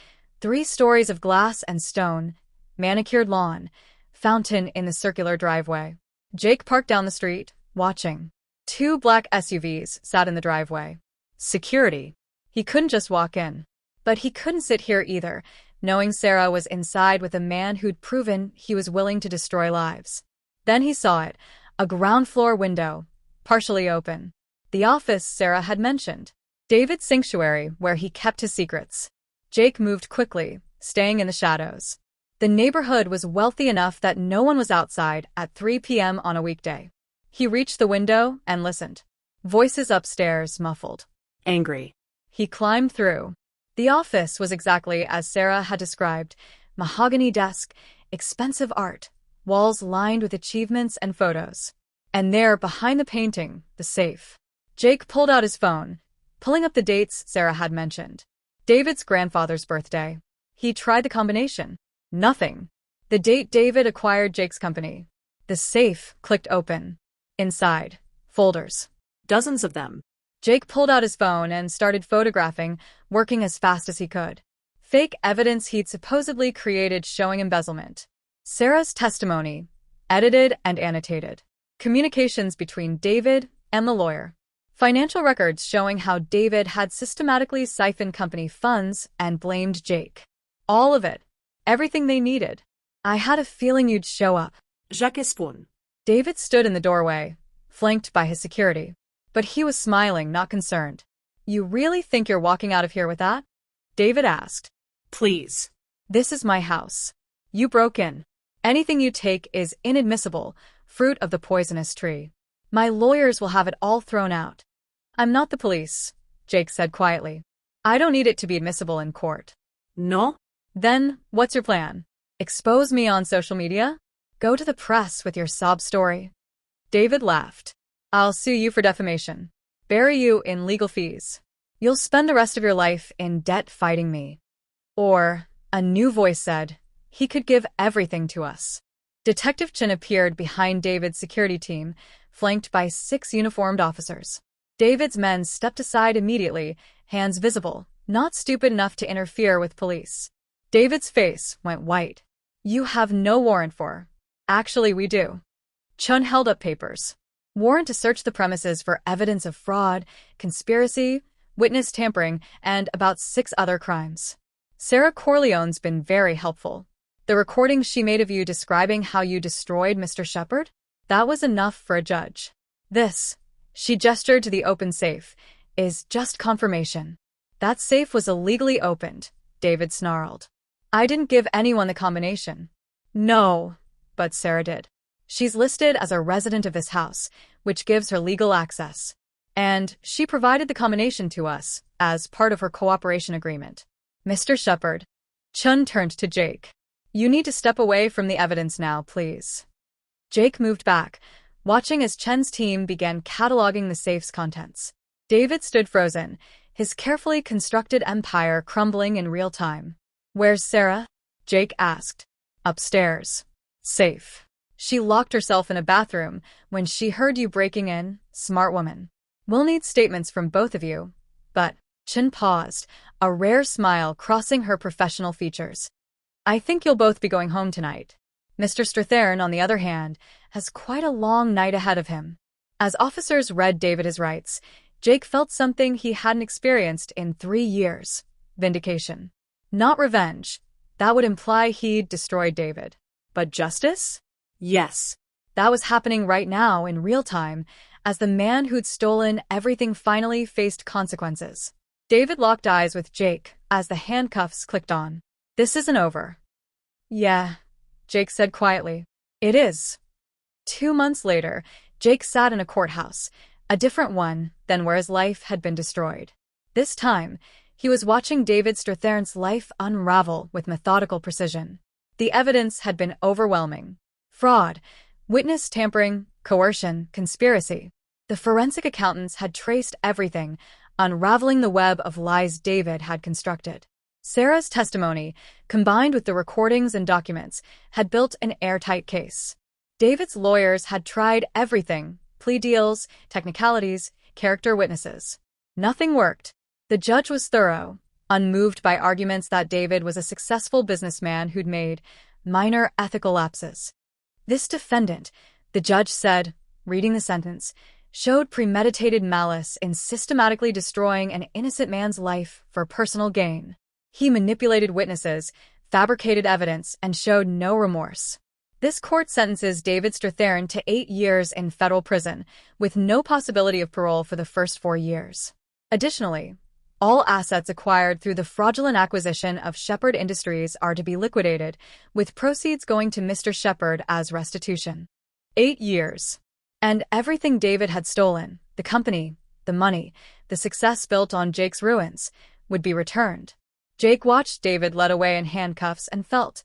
3 stories of glass and stone, manicured lawn, fountain in the circular driveway. Jake parked down the street, watching. 2 black SUVs sat in the driveway. Security. He couldn't just walk in. But he couldn't sit here either, knowing Sarah was inside with a man who'd proven he was willing to destroy lives. Then he saw it, a ground floor window, partially open. The office Sarah had mentioned. David's sanctuary, where he kept his secrets. Jake moved quickly, staying in the shadows. The neighborhood was wealthy enough that no one was outside at 3 p.m. on a weekday. He reached the window and listened. Voices upstairs muffled. Angry. He climbed through. The office was exactly as Sarah had described. Mahogany desk, expensive art, walls lined with achievements and photos. And there, behind the painting, the safe. Jake pulled out his phone, pulling up the dates Sarah had mentioned. David's grandfather's birthday. He tried the combination. Nothing. The date David acquired Jake's company. The safe clicked open. Inside, folders. Dozens of them. Jake pulled out his phone and started photographing, working as fast as he could. Fake evidence he'd supposedly created showing embezzlement. Sarah's testimony, edited and annotated. Communications between David and the lawyer. Financial records showing how David had systematically siphoned company funds and blamed Jake. All of it. Everything they needed. I had a feeling you'd show up. Jacques Spoon. David stood in the doorway, flanked by his security. But he was smiling, not concerned. You really think you're walking out of here with that? David asked. Please. This is my house. You broke in. Anything you take is inadmissible, fruit of the poisonous tree. My lawyers will have it all thrown out. I'm not the police, Jake said quietly. I don't need it to be admissible in court. No? Then, what's your plan? Expose me on social media? Go to the press with your sob story? David laughed. I'll sue you for defamation. Bury you in legal fees. You'll spend the rest of your life in debt fighting me. Or, a new voice said, he could give everything to us. Detective Chin appeared behind David's security team, flanked by 6 uniformed officers. David's men stepped aside immediately, hands visible, not stupid enough to interfere with police. David's face went white. You have no warrant for. Actually, we do. Chun held up papers. Warrant to search the premises for evidence of fraud, conspiracy, witness tampering, and about 6 other crimes. Sarah Corleone's been very helpful. The recording she made of you describing how you destroyed Mr. Shepard? That was enough for a judge. This, she gestured to the open safe, is just confirmation. That safe was illegally opened, David snarled. I didn't give anyone the combination. No, but Sarah did. She's listed as a resident of this house, which gives her legal access. And she provided the combination to us as part of her cooperation agreement. Mr. Shepard. Chun turned to Jake. You need to step away from the evidence now, please. Jake moved back, watching as Chen's team began cataloging the safe's contents. David stood frozen, his carefully constructed empire crumbling in real time. Where's Sarah? Jake asked. Upstairs. Safe. She locked herself in a bathroom when she heard you breaking in, smart woman. We'll need statements from both of you. But, Chin paused, a rare smile crossing her professional features. I think you'll both be going home tonight. Mr. Strathern, on the other hand, has quite a long night ahead of him. As officers read David his rights, Jake felt something he hadn't experienced in 3 years. Vindication. Not revenge. That would imply he'd destroyed David. But justice? Yes. That was happening right now in real time, as the man who'd stolen everything finally faced consequences. David locked eyes with Jake as the handcuffs clicked on. "This isn't over." "Yeah," Jake said quietly. "It is." 2 months later, Jake sat in a courthouse, a different one than where his life had been destroyed. This time, he was watching David Strathairn's life unravel with methodical precision. The evidence had been overwhelming. Fraud, witness tampering, coercion, conspiracy. The forensic accountants had traced everything, unraveling the web of lies David had constructed. Sarah's testimony, combined with the recordings and documents, had built an airtight case. David's lawyers had tried everything: plea deals, technicalities, character witnesses. Nothing worked. The judge was thorough, unmoved by arguments that David was a successful businessman who'd made minor ethical lapses. "This defendant," the judge said, reading the sentence, "showed premeditated malice in systematically destroying an innocent man's life for personal gain. He manipulated witnesses, fabricated evidence, and showed no remorse." This court sentences David Strathairn to 8 years in federal prison, with no possibility of parole for the first 4 years. Additionally, all assets acquired through the fraudulent acquisition of Shepherd Industries are to be liquidated, with proceeds going to Mr. Shepherd as restitution. 8 years. And everything David had stolen, the company, the money, the success built on Jake's ruins, would be returned. Jake watched David led away in handcuffs and felt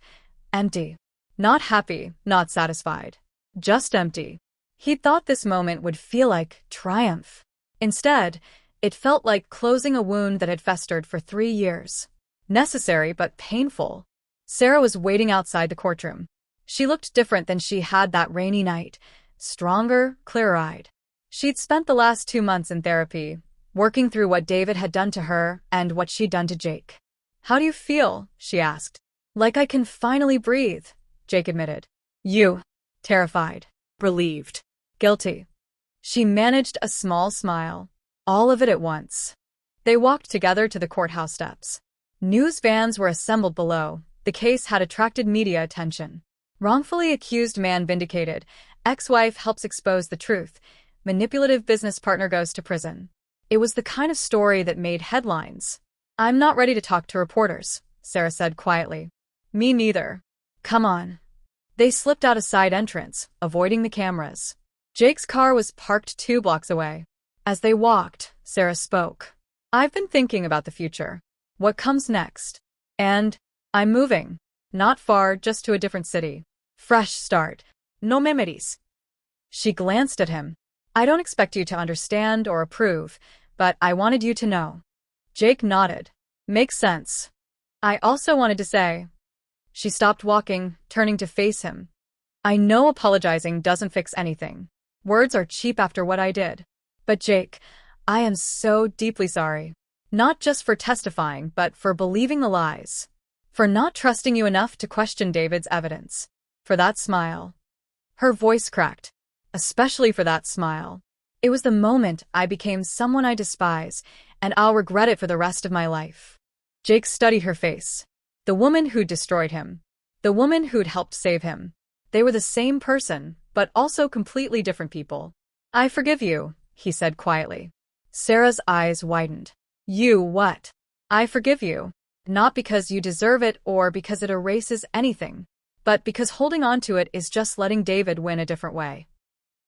empty. Not happy, not satisfied. Just empty. He thought this moment would feel like triumph. Instead, it felt like closing a wound that had festered for 3 years. Necessary but painful. Sarah was waiting outside the courtroom. She looked different than she had that rainy night. Stronger, clear-eyed. She'd spent the last 2 months in therapy, working through what David had done to her and what she'd done to Jake. "How do you feel?" she asked. "Like I can finally breathe," Jake admitted. "You." Terrified. Relieved. Guilty. She managed a small smile. All of it at once. They walked together to the courthouse steps. News vans were assembled below. The case had attracted media attention. Wrongfully accused man vindicated. Ex-wife helps expose the truth. Manipulative business partner goes to prison. It was the kind of story that made headlines. "I'm not ready to talk to reporters," Sarah said quietly. "Me neither." "Come on." They slipped out a side entrance, avoiding the cameras. Jake's car was parked 2 blocks away. As they walked, Sarah spoke. "I've been thinking about the future. What comes next? And I'm moving. Not far, just to a different city. Fresh start. No memories." She glanced at him. "I don't expect you to understand or approve, but I wanted you to know." Jake nodded. "Makes sense. I also wanted to say." She stopped walking, turning to face him. "I know apologizing doesn't fix anything. Words are cheap after what I did. But Jake, I am so deeply sorry. Not just for testifying, but for believing the lies. For not trusting you enough to question David's evidence. For that smile." Her voice cracked. "Especially for that smile. It was the moment I became someone I despise, and I'll regret it for the rest of my life." Jake studied her face. The woman who'd destroyed him. The woman who'd helped save him. They were the same person, but also completely different people. "I forgive you," he said quietly. Sarah's eyes widened. "You what?" "I forgive you. Not because you deserve it or because it erases anything, but because holding on to it is just letting David win a different way."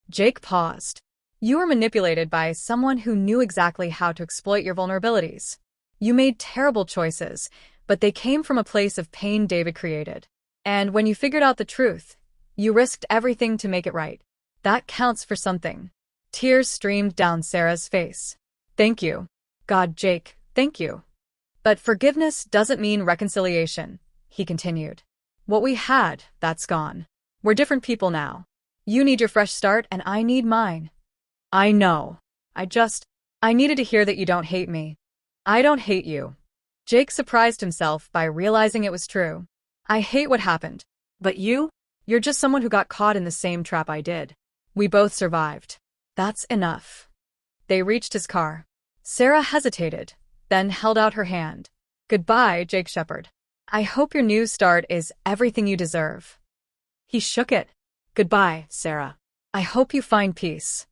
Jake paused. "You were manipulated by someone who knew exactly how to exploit your vulnerabilities. You made terrible choices, but they came from a place of pain David created. And when you figured out the truth, you risked everything to make it right. That counts for something." Tears streamed down Sarah's face. "Thank you. God, Jake, thank you. But forgiveness doesn't mean reconciliation," he continued. "What we had, that's gone. We're different people now. You need your fresh start and I need mine." "I know. I needed to hear that you don't hate me." "I don't hate you." Jake surprised himself by realizing it was true. "I hate what happened. But you're just someone who got caught in the same trap I did. We both survived. That's enough." They reached his car. Sarah hesitated, then held out her hand. "Goodbye, Jake Shepherd. I hope your new start is everything you deserve." He shook it. "Goodbye, Sarah. I hope you find peace."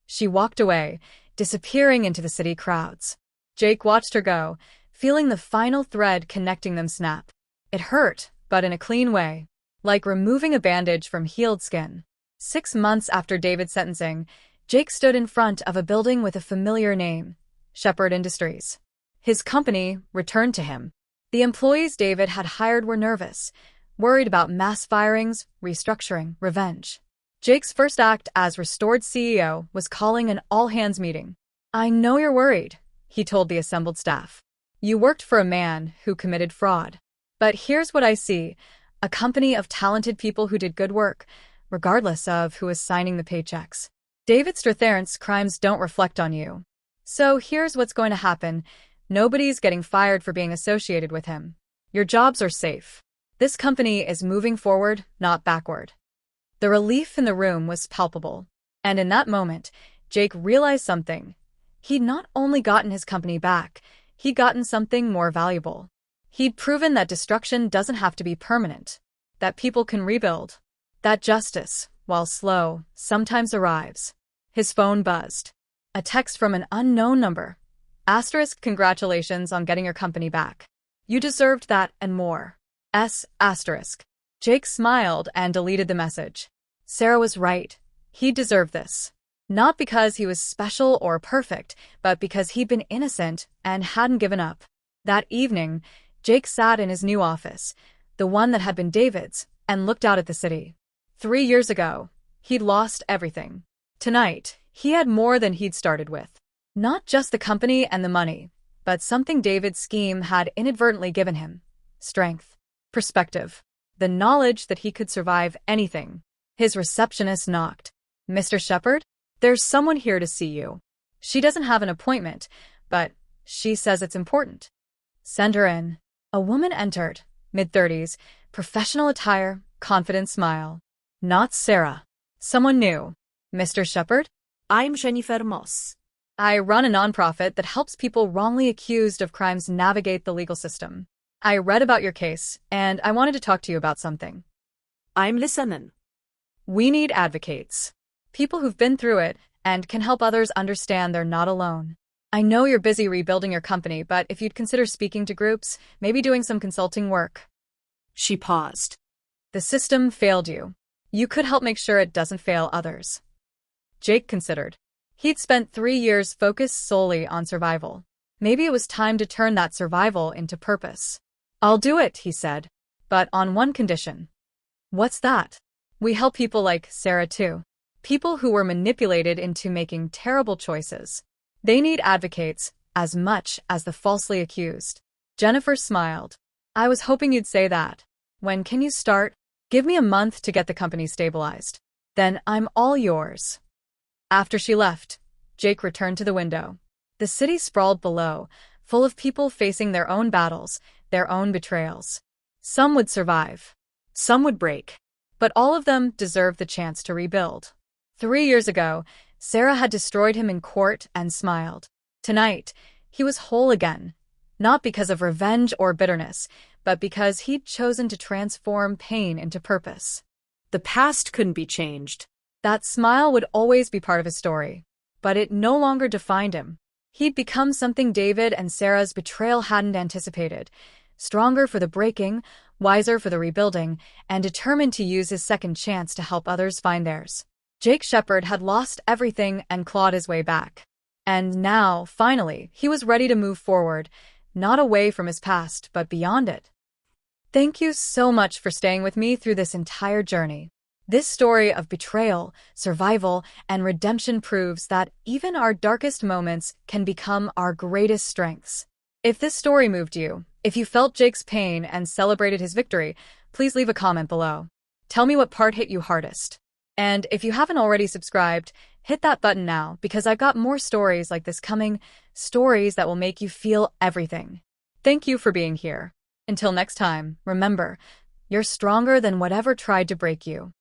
She walked away, disappearing into the city crowds. Jake watched her go, feeling the final thread connecting them snap. It hurt, but in a clean way, like removing a bandage from healed skin. 6 months after David's sentencing, Jake stood in front of a building with a familiar name, Shepherd Industries. His company returned to him. The employees David had hired were nervous, worried about mass firings, restructuring, revenge. Jake's first act as restored CEO was calling an all-hands meeting. "I know you're worried," he told the assembled staff. "You worked for a man who committed fraud. But here's what I see, a company of talented people who did good work, regardless of who is signing the paychecks. David Strathairn's crimes don't reflect on you. So here's what's going to happen. Nobody's getting fired for being associated with him. Your jobs are safe. This company is moving forward, not backward." The relief in the room was palpable. And in that moment, Jake realized something. He'd not only gotten his company back, he'd gotten something more valuable. He'd proven that destruction doesn't have to be permanent, that people can rebuild, that justice, while slow, sometimes arrives. His phone buzzed. A text from an unknown number. *, congratulations on getting your company back. You deserved that and more. *. Jake smiled and deleted the message. Sarah was right. He deserved this. Not because he was special or perfect, but because he'd been innocent and hadn't given up. That evening, Jake sat in his new office, the one that had been David's, and looked out at the city. 3 years ago, he'd lost everything. Tonight, he had more than he'd started with. Not just the company and the money, but something David's scheme had inadvertently given him. Strength. Perspective. The knowledge that he could survive anything. His receptionist knocked. "Mr. Shepherd? There's someone here to see you. She doesn't have an appointment, but she says it's important." "Send her in." A woman entered, mid-30s, professional attire, confident smile. Not Sarah. Someone new. "Mr. Shepherd?" I'm Jennifer Moss. "I run a nonprofit that helps people wrongly accused of crimes navigate the legal system. I read about your case, and I wanted to talk to you about something." I'm listening. "We need advocates. People who've been through it and can help others understand they're not alone. I know you're busy rebuilding your company, but if you'd consider speaking to groups, maybe doing some consulting work." She paused. "The system failed you. You could help make sure it doesn't fail others." Jake considered. He'd spent 3 years focused solely on survival. Maybe it was time to turn that survival into purpose. "I'll do it," he said, "but on one condition." "What's that?" "We help people like Sarah too. People who were manipulated into making terrible choices. They need advocates as much as the falsely accused." Jennifer smiled. "I was hoping you'd say that. When can you start?" "Give me a month to get the company stabilized. Then I'm all yours." After she left, Jake returned to the window. The city sprawled below, full of people facing their own battles, their own betrayals. Some would survive. Some would break. But all of them deserved the chance to rebuild. 3 years ago, Sarah had destroyed him in court and smiled. Tonight, he was whole again, not because of revenge or bitterness, but because he'd chosen to transform pain into purpose. The past couldn't be changed. That smile would always be part of his story, but it no longer defined him. He'd become something David and Sarah's betrayal hadn't anticipated, stronger for the breaking, wiser for the rebuilding, and determined to use his second chance to help others find theirs. Jake Shepherd had lost everything and clawed his way back. And now, finally, he was ready to move forward, not away from his past, but beyond it. Thank you so much for staying with me through this entire journey. This story of betrayal, survival, and redemption proves that even our darkest moments can become our greatest strengths. If this story moved you, if you felt Jake's pain and celebrated his victory, please leave a comment below. Tell me what part hit you hardest. And if you haven't already subscribed, hit that button now because I've got more stories like this coming, stories that will make you feel everything. Thank you for being here. Until next time, remember, you're stronger than whatever tried to break you.